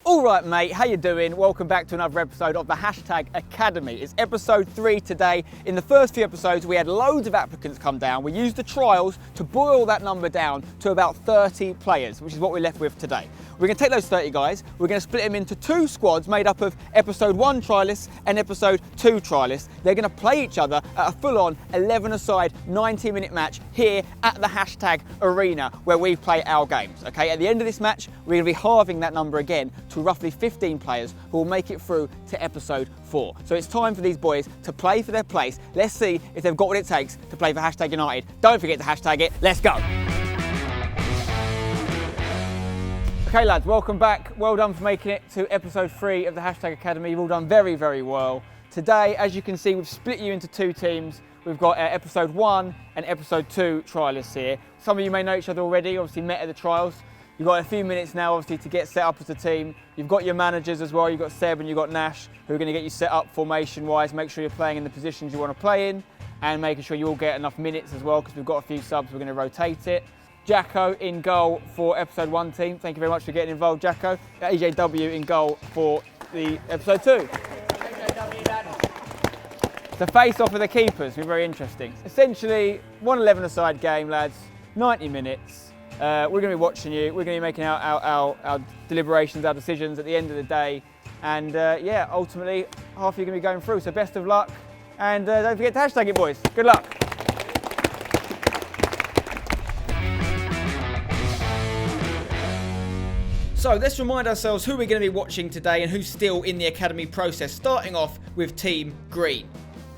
All right, mate, how you doing? Welcome back to another episode of the Hashtag Academy. It's episode 3 today. In the first few episodes, we had loads of applicants come down. We used the trials to boil that number down to about 30 players, which is what we're left with today. We're going to take those 30 guys, we're going to split them into 2 squads made up of episode 1 trialists and episode 2 trialists. They're going to play each other at a full-on 11-a-side 90-minute match here at the Hashtag Arena where we play our games. Okay, at the end of this match, we're going to be halving that number again to roughly 15 players who will make it through to episode 4. So it's time for these boys to play for their place. Let's see if they've got what it takes to play for Hashtag United. Don't forget to hashtag it. Let's go. Okay lads, welcome back. Well done for making it to episode 3 of the Hashtag Academy. You've all done very, very well. Today, as you can see, we've split you into 2 teams. We've got episode 1 and episode 2 trialists here. Some of you may know each other already, obviously met at the trials. You've got a few minutes now, obviously, to get set up as a team. You've got your managers as well. You've got Seb and you've got Nash, who are going to get you set up formation-wise, make sure you're playing in the positions you want to play in, and making sure you all get enough minutes as well, because we've got a few subs, we're going to rotate it. Jacko in goal for episode 1 team. Thank you very much for getting involved, Jacko. AJW in goal for the episode 2. The face-off of the keepers will be very interesting. Essentially, 1 11-a-side game, lads, 90 minutes. We're going to be watching you. We're going to be making our deliberations, our decisions at the end of the day. And yeah, ultimately, half of you are going to be going through. So best of luck. And don't forget to hashtag it, boys. Good luck. So let's remind ourselves who we're going to be watching today and who's still in the academy process. Starting off with Team Green.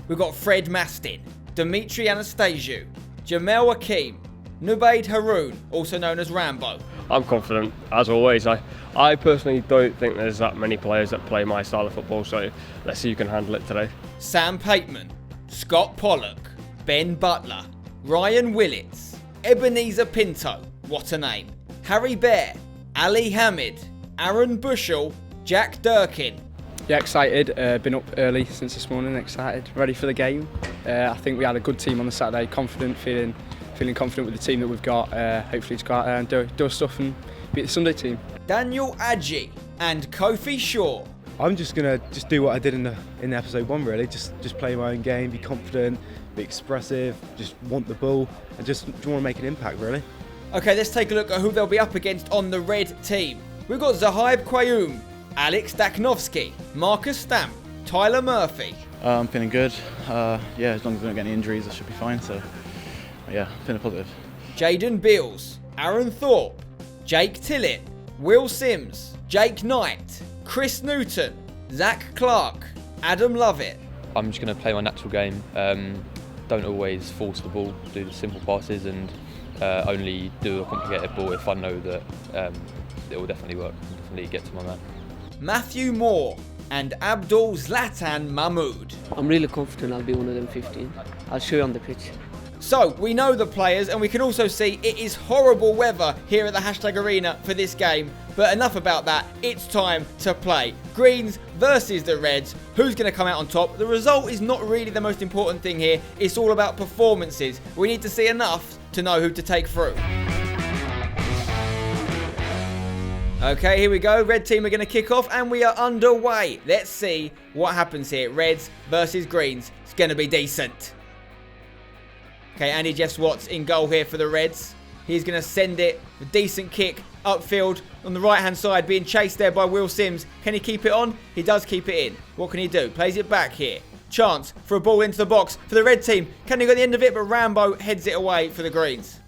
We've got Fred Mastin, Dimitri Anastasiou, Jamel Akeem, Nubaid Haroun, also known as Rambo. I'm confident, as always. I personally don't think there's that many players that play my style of football, so let's see who can handle it today. Sam Pateman, Scott Pollock, Ben Butler, Ryan Willits, Ebenezer Pinto, what a name, Harry Bear, Ali Hamid, Aaron Bushell, Jack Durkin. Yeah, excited. Been up early since this morning, excited, ready for the game. I think we had a good team on the Saturday, confident, feeling confident with the team that we've got. Hopefully to go out there and do our stuff and beat the Sunday team. Daniel Adji and Kofi Shaw. I'm just gonna do what I did in episode 1 really, just play my own game, be confident, be expressive, just want the ball and just want to make an impact really. Okay, let's take a look at who they'll be up against on the red team. We've got Zahaib Qayoum, Alex Daknovsky, Marcus Stamp, Tyler Murphy. I'm feeling good. Yeah, as long as we don't get any injuries, I should be fine. So, yeah, feeling positive. Jaden Beals, Aaron Thorpe, Jake Tillett, Will Sims, Jake Knight, Chris Newton, Zach Clark, Adam Lovett. I'm just going to play my natural game. Don't always force the ball, do the simple passes and only do a complicated ball if I know that it will definitely work and definitely get to my man. Matthew Moore and Abdul Zlatan Mahmood. I'm really confident I'll be one of them 15. I'll show you on the pitch. So, we know the players and we can also see it is horrible weather here at the Hashtag Arena for this game. But enough about that, it's time to play. Greens versus the Reds. Who's going to come out on top? The result is not really the most important thing here. It's all about performances. We need to see enough to know who to take through. Okay, here we go. Red team are going to kick off and we are underway. Let's see what happens here. Reds versus Greens. It's going to be decent. Okay, Andy Jeff Watts in goal here for the Reds. He's going to send it, a decent kick upfield on the right-hand side, being chased there by Will Sims. Can he keep it on? He does keep it in. What can he do? Plays it back here. Chance for a ball into the box for the red team. Can he go at the end of it? But Rambo heads it away for the Greens.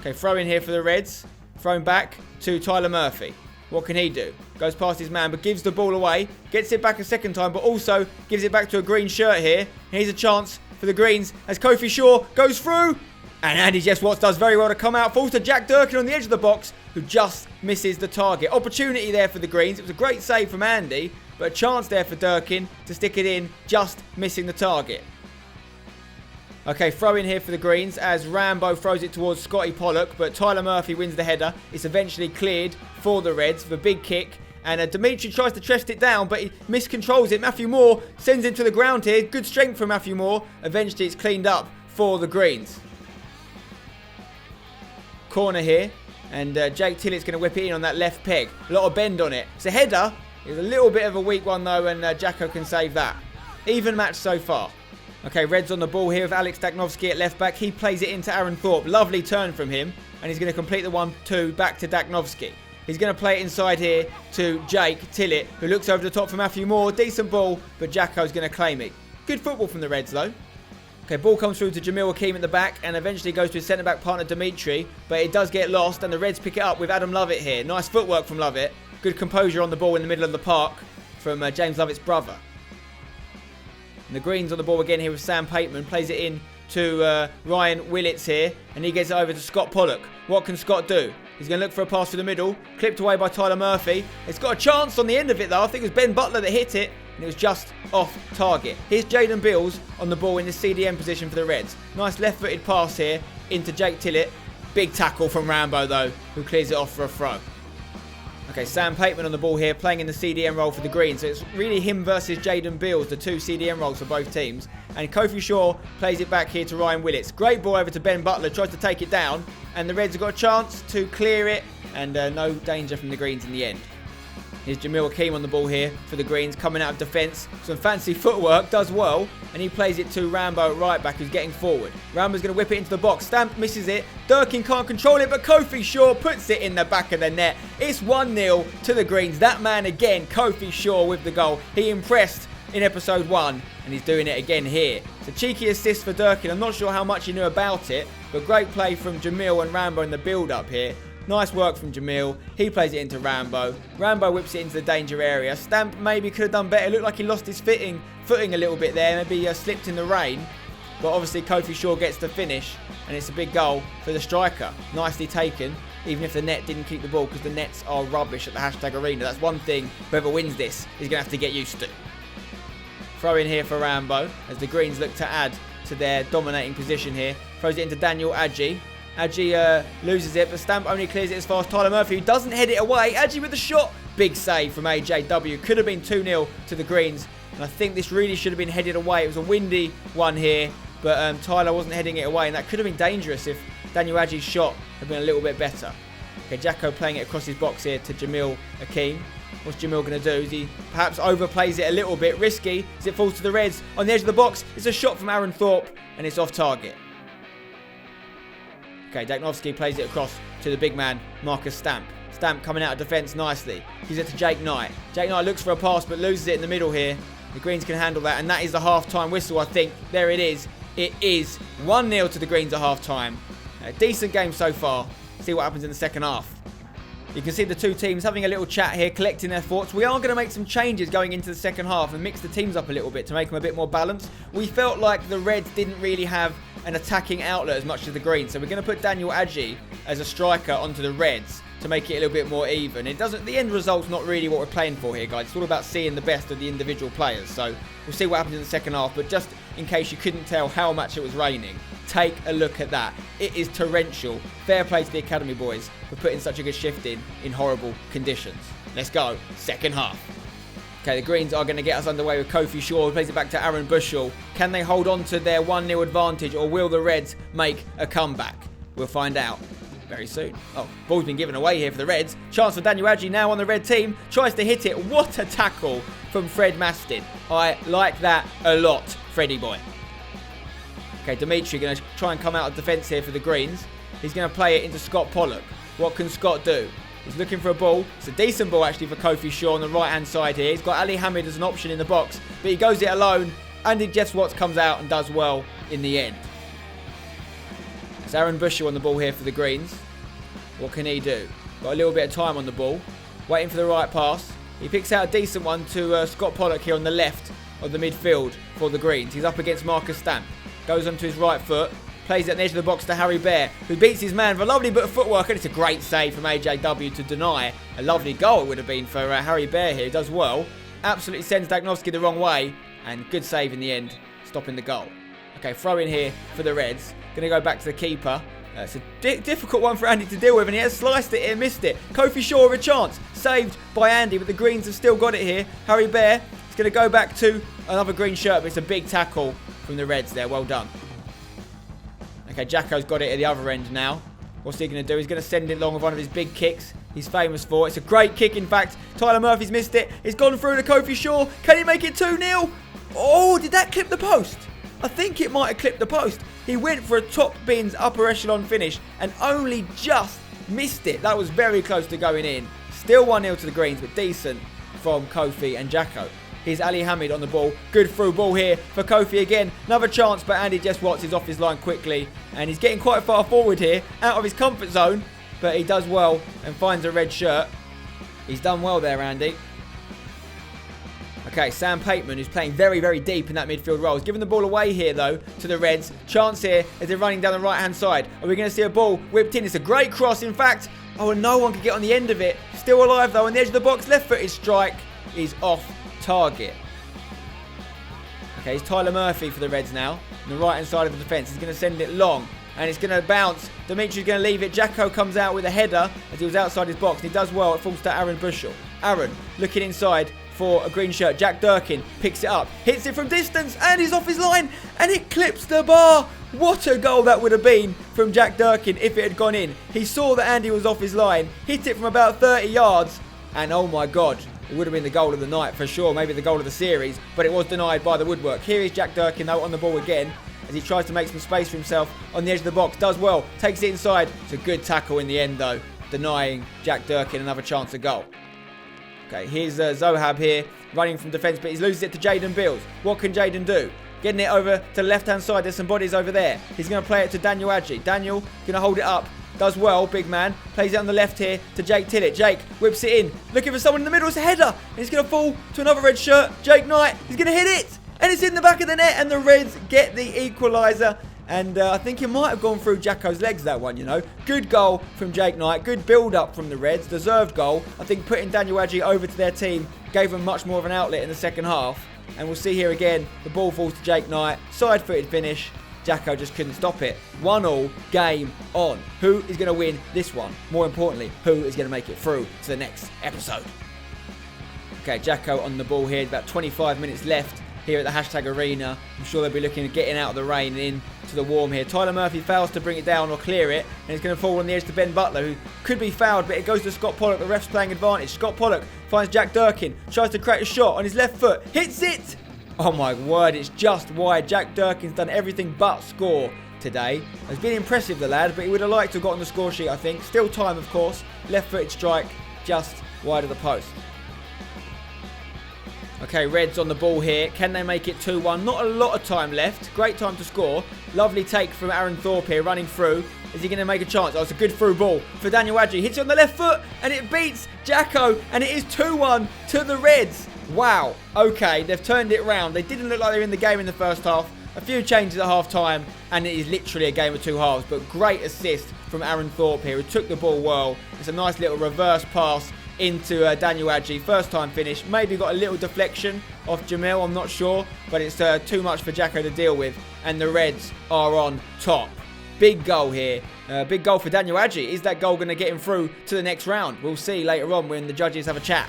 Okay, throw in here for the Reds. Thrown back to Tyler Murphy. What can he do? Goes past his man, but gives the ball away. Gets it back a second time, but also gives it back to a green shirt here. Here's a chance for the Greens as Kofi Shaw goes through. And Andy Jess Watts does very well to come out. Falls to Jack Durkin on the edge of the box, who just misses the target. Opportunity there for the Greens. It was a great save from Andy, but a chance there for Durkin to stick it in, just missing the target. Okay, throw in here for the Greens as Rambo throws it towards Scotty Pollock, but Tyler Murphy wins the header. It's eventually cleared for the Reds for a big kick. And Dimitri tries to chest it down, but he miscontrols it. Matthew Moore sends it to the ground here. Good strength from Matthew Moore. Eventually it's cleaned up for the Greens. Corner here And Jake Tillett's going to whip it in on that left peg. A lot of bend on it. It's a header. It was a little bit of a weak one though, and Jacko can save that. Even match so far. Okay, Reds on the ball here with Alex Daknovsky at left back. He plays it into Aaron Thorpe. Lovely turn from him. And he's going to complete the 1-2 back to Daknovsky. He's going to play it inside here to Jake Tillett, who looks over the top for Matthew Moore. Decent ball, but Jacko's going to claim it. Good football from the Reds, though. Okay, ball comes through to Jamil Akeem at the back and eventually goes to his centre-back partner, Dimitri. But it does get lost, and the Reds pick it up with Adam Lovett here. Nice footwork from Lovett. Good composure on the ball in the middle of the park from James Lovett's brother. And the Greens on the ball again here with Sam Pateman. Plays it in to Ryan Willits here, and he gets it over to Scott Pollock. What can Scott do? He's going to look for a pass through the middle. Clipped away by Tyler Murphy. It's got a chance on the end of it though. I think it was Ben Butler that hit it, and it was just off target. Here's Jaden Bills on the ball in the CDM position for the Reds. Nice left-footed pass here into Jake Tillett. Big tackle from Rambo though, who clears it off for a throw. Okay, Sam Pateman on the ball here, playing in the CDM role for the Greens. So it's really him versus Jaden Bills, the two CDM roles for both teams. And Kofi Shaw plays it back here to Ryan Willits. Great ball over to Ben Butler, tries to take it down. And the Reds have got a chance to clear it. And no danger from the Greens in the end. Here's Jamil Akeem on the ball here for the Greens, coming out of defence. Some fancy footwork, does well. And he plays it to Rambo at right back, who's getting forward. Rambo's going to whip it into the box. Stamp misses it. Durkin can't control it, but Kofi Shaw puts it in the back of the net. It's 1-0 to the Greens. That man again, Kofi Shaw with the goal. He impressed in episode 1, and he's doing it again here. It's a cheeky assist for Durkin. I'm not sure how much he knew about it, but great play from Jamil and Rambo in the build-up here. Nice work from Jamil. He plays it into Rambo. Rambo whips it into the danger area. Stamp maybe could have done better. It looked like he lost his footing a little bit there. Maybe slipped in the rain. But obviously Kofi Shaw gets the finish, and it's a big goal for the striker. Nicely taken, even if the net didn't keep the ball, because the nets are rubbish at the hashtag arena. That's one thing whoever wins this is going to have to get used to. Throw in here for Rambo as the Greens look to add to their dominating position here. Throws it into Daniel Adji. Adji loses it, but Stamp only clears it as far as Tyler Murphy, who doesn't head it away. Adji with the shot. Big save from AJW. Could have been 2-0 to the Greens. And I think this really should have been headed away. It was a windy one here, but Tyler wasn't heading it away. And that could have been dangerous if Daniel Adji's shot had been a little bit better. Okay, Jacko playing it across his box here to Jamil Akeem. What's Jamil going to do? Is he perhaps overplays it a little bit? Risky as it falls to the Reds on the edge of the box. It's a shot from Aaron Thorpe, and it's off target. Okay, Daknovsky plays it across to the big man, Marcus Stamp. Stamp coming out of defence nicely. Gives it to Jake Knight. Jake Knight looks for a pass, but loses it in the middle here. The Greens can handle that, and that is the half-time whistle, I think. There it is. It is 1-0 to the Greens at half-time. A decent game so far. See what happens in the second half. You can see the two teams having a little chat here, collecting their thoughts. We are going to make some changes going into the second half and mix the teams up a little bit to make them a bit more balanced. We felt like the Reds didn't really have an attacking outlet as much as the Greens, so we're going to put Daniel Adji as a striker onto the Reds to make it a little bit more even. The end result's not really what we're playing for here, guys. It's all about seeing the best of the individual players. So we'll see what happens in the second half, but just in case you couldn't tell how much it was raining, take a look at that. It is torrential. Fair play to the Academy boys for putting such a good shift in horrible conditions. Let's go. Second half. Okay, the Greens are going to get us underway with Kofi Shaw, who plays it back to Aaron Bushell. Can they hold on to their 1-0 advantage, or will the Reds make a comeback? We'll find out very soon. Oh, ball's been given away here for the Reds. Chance for Daniel Adji now on the red team. Tries to hit it. What a tackle from Fred Mastin. I like that a lot, Freddie boy. Okay, Dimitri going to try and come out of defence here for the Greens. He's going to play it into Scott Pollock. What can Scott do? He's looking for a ball. It's a decent ball actually for Kofi Shaw on the right-hand side here. He's got Ali Hamid as an option in the box, but he goes it alone. Andy Jeff Watts comes out and does well in the end. It's Aaron Bushell on the ball here for the Greens. What can he do? Got a little bit of time on the ball. Waiting for the right pass. He picks out a decent one to Scott Pollock here on the left of the midfield for the Greens. He's up against Marcus Stamp. Goes onto his right foot. Plays at the edge of the box to Harry Bear, who beats his man for a lovely bit of footwork, and it's a great save from AJW to deny a lovely goal it would have been for Harry Bear here. He does well. Absolutely sends Daknovsky the wrong way, and good save in the end, stopping the goal. Okay, throw in here for the Reds. Going to go back to the keeper. It's a difficult one for Andy to deal with, and he has sliced it and missed it. Kofi Shaw with a chance. Saved by Andy, but the Greens have still got it here. Harry Bear is going to go back to another green shirt, but it's a big tackle from the Reds there. Well done. Okay, Jacko's got it at the other end now. What's he going to do? He's going to send it long with one of his big kicks he's famous for. It's a great kick, in fact. Tyler Murphy's missed it. It's gone through to Kofi Shaw. Can he make it 2-0? Oh, did that clip the post? I think it might have clipped the post. He went for a top bins upper echelon finish and only just missed it. That was very close to going in. Still 1-0 to the Greens, but decent from Kofi and Jacko. Here's Ali Hamid on the ball. Good through ball here for Kofi again. Another chance, but Andy Jess Watts is off his line quickly. And he's getting quite far forward here, out of his comfort zone. But he does well and finds a red shirt. He's done well there, Andy. Okay, Sam Pateman, who's playing very, very deep in that midfield role. He's giving the ball away here, though, to the Reds. Chance here as they're running down the right-hand side. Are we going to see a ball whipped in? It's a great cross, in fact. Oh, and no one could get on the end of it. Still alive, though, on the edge of the box. Left-footed strike is off target. Okay, it's Tyler Murphy for the Reds now. On the right-hand side of the defence. He's going to send it long. And it's going to bounce. Dimitri's going to leave it. Jacko comes out with a header as he was outside his box. And he does well. It falls to Aaron Bushell. Aaron looking inside for a green shirt. Jack Durkin picks it up. Hits it from distance. And he's off his line. And it clips the bar. What a goal that would have been from Jack Durkin if it had gone in. He saw that Andy was off his line. Hit it from about 30 yards. And oh my God. It would have been the goal of the night for sure. Maybe the goal of the series. But it was denied by the woodwork. Here is Jack Durkin though on the ball again. As he tries to make some space for himself on the edge of the box. Does well. Takes it inside. It's a good tackle in the end, though. Denying Jack Durkin another chance of goal. Okay, here's Zohab here. Running from defence, but he loses it to Jaden Beals. What can Jaden do? Getting it over to the left-hand side. There's some bodies over there. He's going to play it to Daniel Adji. Daniel going to hold it up. Does well, big man. Plays it on the left here to Jake Tillett. Jake whips it in. Looking for someone in the middle. It's a header. And he's going to fall to another red shirt. Jake Knight. He's going to hit it. And it's in the back of the net, and the Reds get the equaliser. And I think it might have gone through Jacko's legs, that one, you know. Good goal from Jake Knight. Good build-up from the Reds. Deserved goal. I think putting Daniel Adji over to their team gave them much more of an outlet in the second half. And we'll see here again, the ball falls to Jake Knight. Side-footed finish. Jacko just couldn't stop it. 1-1, game on. Who is going to win this one? More importantly, who is going to make it through to the next episode? Okay, Jacko on the ball here. About 25 minutes left here at the Hashtag Arena. I'm sure they'll be looking at getting out of the rain and in to the warm here. Tyler Murphy fails to bring it down or clear it, and it's going to fall on the edge to Ben Butler, who could be fouled, but it goes to Scott Pollock. The ref's playing advantage. Scott Pollock finds Jack Durkin, tries to create a shot on his left foot, hits it! Oh my word, it's just wide. Jack Durkin's done everything but score today. It's been impressive, the lad, but he would have liked to have got on the score sheet, I think. Still time, of course. Left-footed strike, just wide of the post. Okay, Reds on the ball here. Can they make it 2-1? Not a lot of time left. Great time to score. Lovely take from Aaron Thorpe here, running through. Is he going to make a chance? Oh, it's a good through ball for Daniel Adji. Hits it on the left foot, and it beats Jacko, and it is 2-1 to the Reds. Wow. Okay, they've turned it round. They didn't look like they were in the game in the first half. A few changes at half-time, and it is literally a game of two halves. But great assist from Aaron Thorpe here, who took the ball well. It's a nice little reverse pass into Daniel Adji. First time finish. Maybe got a little deflection off Jamil, I'm not sure. But it's too much for Jacko to deal with. And the Reds are on top. Big goal here. Big goal for Daniel Adji. Is that goal going to get him through to the next round? We'll see later on when the judges have a chat.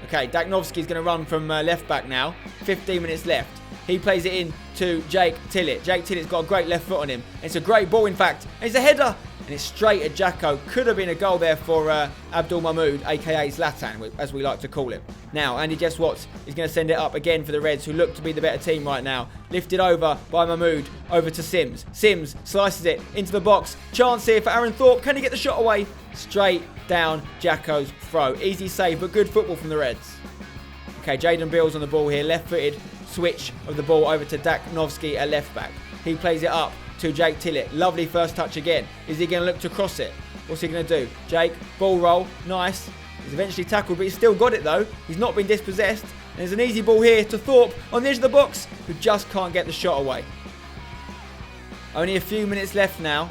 Okay, Daknovsky's going to run from left back now. 15 minutes left. He plays it in to Jake Tillett. Jake Tillett's got a great left foot on him. It's a great ball, in fact. And it's a header. And it's straight at Jacko. Could have been a goal there for Abdul Mahmoud, a.k.a. Zlatan, as we like to call him. Now, Andy Jess Watts is going to send it up again for the Reds, who look to be the better team right now. Lifted over by Mahmoud, over to Sims. Sims slices it into the box. Chance here for Aaron Thorpe. Can he get the shot away? Straight down Jacko's throw. Easy save, but good football from the Reds. Okay, Jaden Beals on the ball here. Left-footed switch of the ball over to Daknovsky at left back. He plays it up to Jake Tillett. Lovely first touch again. Is he going to look to cross it? What's he going to do? Jake, ball roll. Nice. He's eventually tackled, but he's still got it though. He's not been dispossessed. And there's an easy ball here to Thorpe on the edge of the box, who just can't get the shot away. Only a few minutes left now.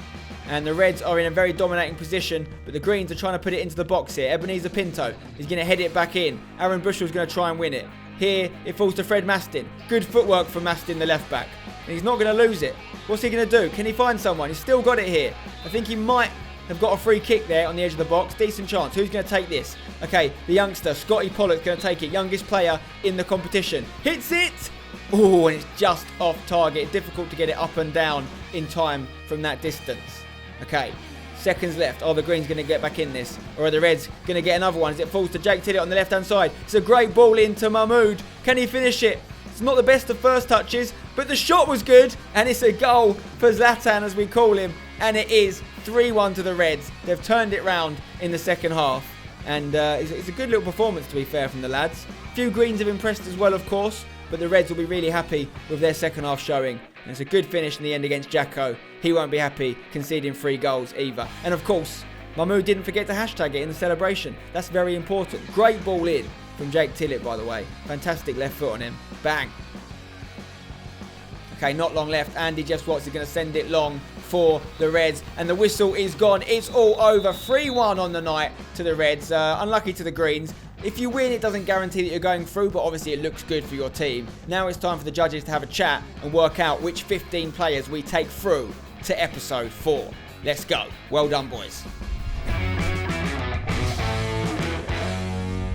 And the Reds are in a very dominating position, but the Greens are trying to put it into the box here. Ebenezer Pinto is going to head it back in. Aaron Bushell's going to try and win it. Here, it falls to Fred Mastin. Good footwork from Mastin, the left back. And he's not going to lose it. What's he going to do? Can he find someone? He's still got it here. I think he might have got a free kick there on the edge of the box. Decent chance. Who's going to take this? Okay, the youngster, Scotty Pollock's going to take it. Youngest player in the competition. Hits it! Oh, and it's just off target. Difficult to get it up and down in time from that distance. Okay, seconds left. Are the Greens going to get back in this? Or are the Reds going to get another one as it falls to Jake Tillett on the left-hand side? It's a great ball into Mahmood. Can he finish it? It's not the best of first touches, but the shot was good. And it's a goal for Zlatan, as we call him. And it is 3-1 to the Reds. They've turned it round in the second half. And it's a good little performance, to be fair, from the lads. A few Greens have impressed as well, of course. But the Reds will be really happy with their second half showing. And it's a good finish in the end against Jacko. He won't be happy conceding 3 goals either. And of course, Mahmood didn't forget to hashtag it in the celebration. That's very important. Great ball in from Jake Tillett, by the way. Fantastic left foot on him. Bang. Okay, not long left. Andy Jeff Watts is going to send it long for the Reds. And the whistle is gone. It's all over. 3-1 on the night to the Reds. Unlucky to the Greens. If you win, it doesn't guarantee that you're going through, but obviously it looks good for your team. Now it's time for the judges to have a chat and work out which 15 players we take through to episode 4. Let's go. Well done, boys.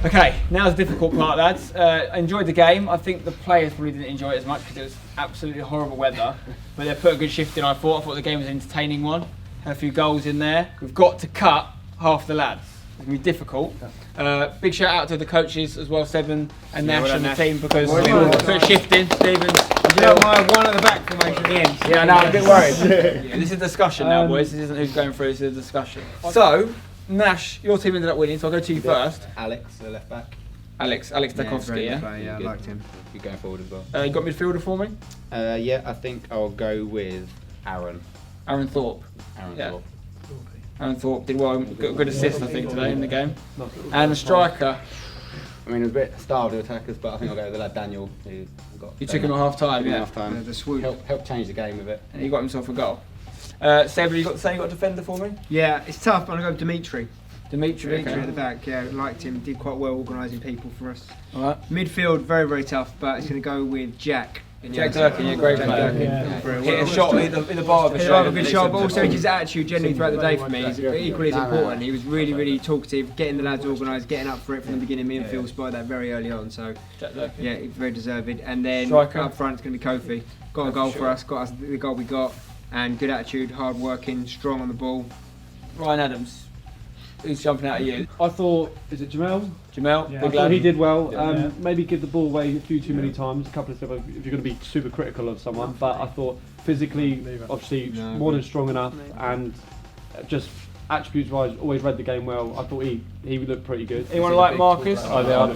Okay, now's the difficult part, lads. Enjoyed the game. I think the players probably didn't enjoy it as much because it was absolutely horrible weather. But they put a good shift in, I thought. I thought the game was an entertaining one. Had a few goals in there. We've got to cut half the lads. It's going to be difficult. Big shout out to the coaches as well, Seven and Nash and the team, because they put a shift in. Stevens. You know, my one at the back formation at the end. Yeah, no, I'm a bit worried. Yeah, this is a discussion now, boys. This isn't who's going through, this is a discussion. So, Nash, your team ended up winning, so I'll go to you first. Alex, the left back. Alex Dakovsky, yeah? Yeah, I liked him. You're going forward as well. You got midfielder for me? Yeah, I think I'll go with Aaron. Aaron Thorpe. Aaron Thorpe. Aaron Thorpe did well, got a good assist I think today in the game. And the striker. I mean, it was a bit starved of attackers, but I think I'll go with the lad Daniel, who got. You took him at half time, yeah. Half time. The swoop. Helped change the game a bit. And he got himself a goal. Seb, you got the same, you got a defender for me? Yeah, it's tough, but I'm going to go with Dimitri. Dimitri At the back, yeah, liked him, did quite well organising people for us. Alright. Midfield, very, very tough, but it's going to go with Jack. Jack Durkin, yeah, great player. Hit a shot in the bar of a He'll have a good shot, but also his attitude generally throughout the day for me is equally as important. He was really, really talkative, getting the lads organised, getting up for it from the beginning. Me and Phil spotted that very early on, so yeah, very deserved. And then Striker. up front it's going to be Kofi. Got a goal for us, got us the goal we got, and good attitude, hard working, strong on the ball. Ryan Adams. Who's jumping out at you? I thought, is it Jamel? Jamel, I big thought lad. he did well. Maybe give the ball away a few too many times. A couple of stuff if you're going to be super critical of someone. But I thought physically, obviously, more than strong enough, and just attributes-wise, always read the game well. I thought he looked pretty good. Anyone like Marcus? Frederick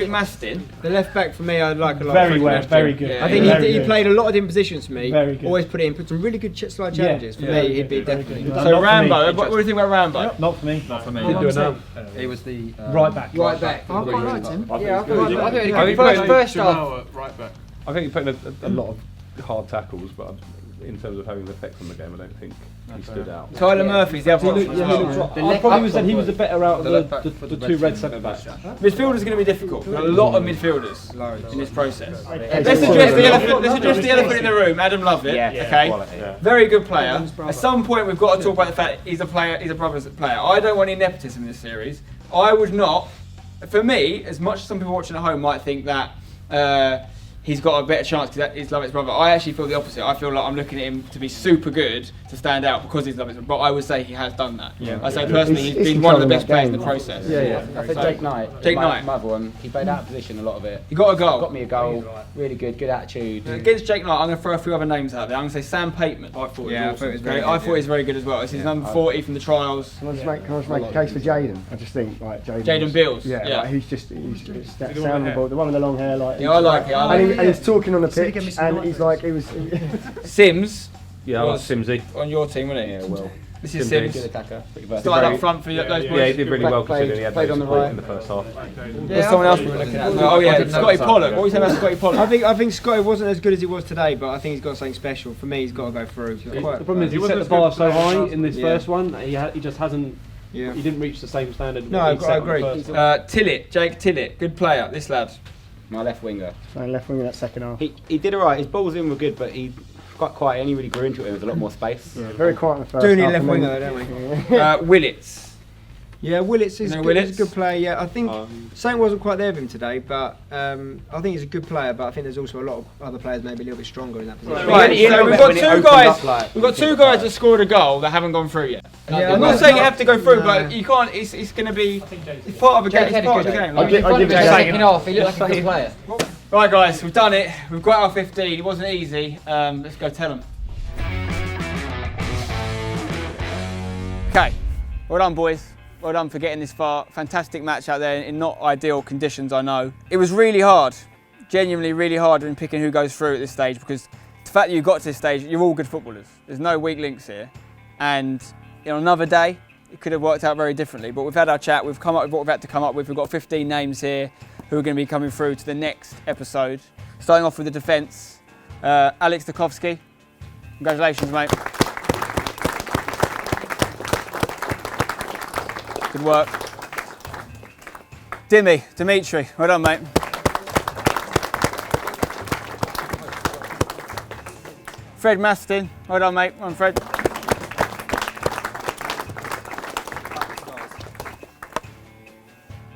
Mastin. The left back for me, I like a lot. Very well, very good. I think he played a lot of different positions for me. Very good. Always put it in, put some really good slide challenges. For me, he'd be definitely. So Rambo, what do you think about Rambo? Not for me. Not for me. Didn't do enough. He was the Right back. Right back. I quite liked him. Yeah, I think first half. I think he put in a lot of hard tackles, but in terms of having an effect on the game, I don't think he stood out. Tyler Murphy's the other option as well. I probably would say he was the better out of the two red centre backs. Midfielders going to be difficult. We've got a lot of midfielders in this process. Let's address the elephant in the room. Adam Lovett, okay? Very good player. At some point, we've got to talk about the fact that he's a player. He's a proper player. I don't want any nepotism in this series. I would not. For me, as much as some people watching at home might think that. He's got a better chance because he's Lovett's brother. I actually feel the opposite. I feel like I'm looking at him to be super good to stand out because he's Lovett's brother. But I would say he has done that. Yeah. I say personally, he's been one of the best players in the process. I think Jake Knight. My other one, he played out of position a lot of it. He got a goal. Got me a goal. Really good attitude. Against Jake Knight, I'm going to throw a few other names out there. I'm going to say Sam Pateman. I thought he was very good as well. It's his number 40 from the trials. Can I just make a case for Jaden? I just think like Jaden Bills. Yeah. Like, he's that sound the one with the long hair. Like, yeah, I like it. And he's talking on the pitch, and he's like, he was. Sims. Yeah, I like Simsy. On your team, wasn't he? Yeah, well. This is Sims. Good attacker. Started up front for those boys. Yeah, he did really well considering he had played no on the support right. in the first half. There's someone else we were looking at. Oh yeah, Scotty Pollock. What were you saying about Scotty Pollock? I think Scotty wasn't as good as he was today, but I think he's got something special. For me, he's got to go through. The problem is he set the bar so high in this first one. He just hasn't. Yeah. He didn't reach the same standard. No, I agree. Tillett, Jake Tillett, good player. This lad. My left winger. So left wing in that second half. He did alright. His balls in were good, but he got quiet. And he really grew into it. There was a lot more space. Yeah, very quiet in the first Do need half. left winger though, don't we? Willits. Yeah, Willits is You know good. He's Willits? a good player. Yeah, I think something wasn't quite there with him today, but I think he's a good player. But I think there's also a lot of other players maybe a little bit stronger in that position. Right, so we've got two guys that scored a goal that haven't gone through yet. Yeah, I'm not saying you have to go through, but you can't. It's going to be it's part of a game. It's part of the game. I'll give it Taking off, he looked like a good player. Right, guys, we've done it. We've got our 15. It wasn't easy. Let's go tell them. Okay, well done, boys. Well done for getting this far. Fantastic match out there in not ideal conditions, I know. It was really hard, genuinely really hard in picking who goes through at this stage, because the fact that you got to this stage, you're all good footballers. There's no weak links here. And on another day, it could have worked out very differently. But we've had our chat, we've come up with what we've had to come up with. We've got 15 names here who are going to be coming through to the next episode. Starting off with the defence, Alex Dukovsky. Congratulations, mate. Good work. Dimitri, well done, mate. Fred Mastin, well done, mate. Well done, Fred.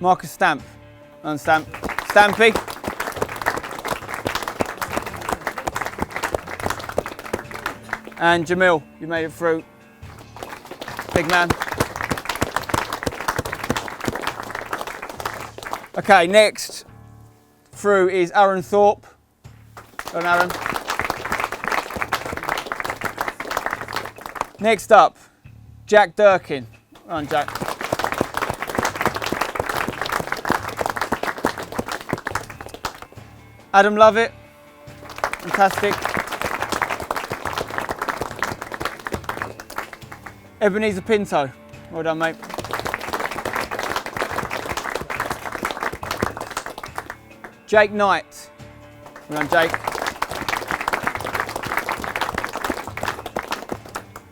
Marcus Stamp, well done, Stamp. Stampy. And Jamil, you made it through. Big man. Okay, next through is Aaron Thorpe. Well done, Aaron. Next up, Jack Durkin. Well done, Jack. Adam Lovett. Fantastic. Ebenezer Pinto. Well done, mate. Jake Knight. Well done, Jake.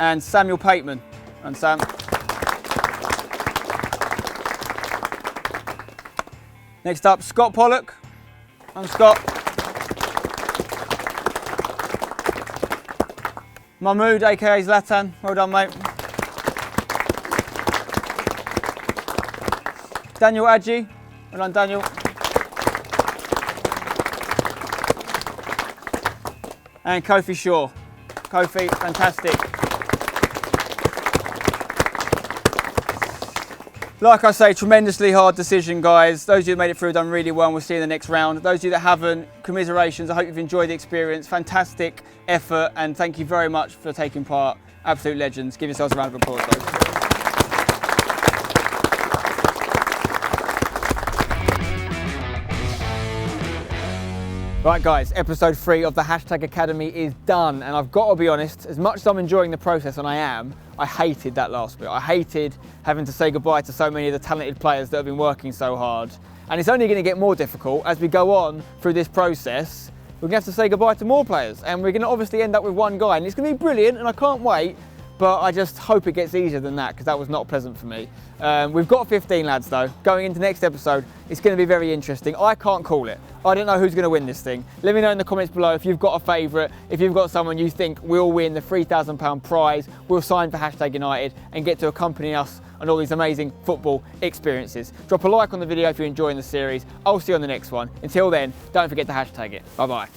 And Samuel Pateman. And Sam. Next up, Scott Pollock. I'm Scott. Mahmood, aka Zlatan. Well done, mate. Daniel Adji. Well done, Daniel. And Kofi Shaw. Kofi, fantastic. Like I say, tremendously hard decision, guys. Those of you that made it through have done really well, and we'll see you in the next round. Those of you that haven't, commiserations. I hope you've enjoyed the experience. Fantastic effort, and thank you very much for taking part. Absolute legends. Give yourselves a round of applause, guys. Right guys, episode 3 of the Hashtag Academy is done, and I've got to be honest, as much as I'm enjoying the process, and I hated that last bit. I hated having to say goodbye to so many of the talented players that have been working so hard. And it's only going to get more difficult as we go on through this process. We're going to have to say goodbye to more players, and we're going to obviously end up with one guy, and it's going to be brilliant, and I can't wait. But I just hope it gets easier than that, because that was not pleasant for me. We've got 15 lads though. Going into next episode, it's going to be very interesting. I can't call it. I don't know who's going to win this thing. Let me know in the comments below if you've got a favourite, if you've got someone you think will win the £3,000 prize, will sign for Hashtag United and get to accompany us on all these amazing football experiences. Drop a like on the video if you're enjoying the series. I'll see you on the next one. Until then, don't forget to hashtag it. Bye bye.